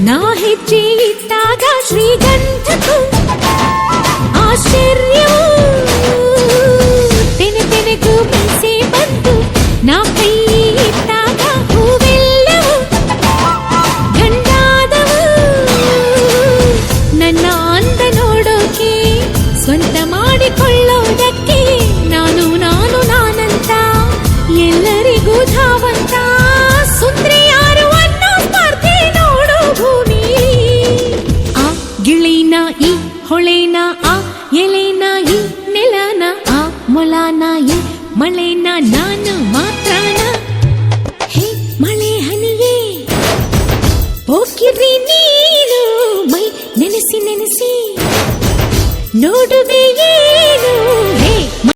ನಾ ಹೆಜ್ಜೆ ಇಟ್ಟಾಗ ಶ್ರೀಗಂಧಕ್ಕೂ ಆಶ್ಚರ್ಯವೂ ತೆನೆ ತೆನೆಗೂ ಮೀಸೆ ಬಂತು ನಾ ಕೈ ಇಟ್ಟಾಗ ಹೂವೆಲ್ಲವೂ ಗಂಡಾದವು ನನ್ನ ಅಂದ ನೋಡೋಕೆ ಸ್ವಂತ ಮಾಡಿಕೊಳ್ಳೋದಕ್ಕೆ ನಾನು ನಾನಂತ ಎಲ್ಲರಿಗೂ ಧಾವಂತ ಸುಂದ್ರಿ ಯಾರು ಅನ್ನೋ ಸ್ಪರ್ಧೆ ನೋಡು ಭೂಮಿ ಆ ಗಿಳಿನ ಈ ಹೊಳೆನ ಆ ಎಲೆನ ಈ ನೆಲನ ಆ ಮೊಲನ ಈ ಮಳೆನ ನಾನು ಮಾತ್ರನ ಹೇ ಮಳೆ ಹನಿಯೇ ಹೋಗಿರಿ ನೀನು ಮೈ ನೆನೆಸಿ ನೆನೆಸಿ ನೋಡುವೆ ಏನು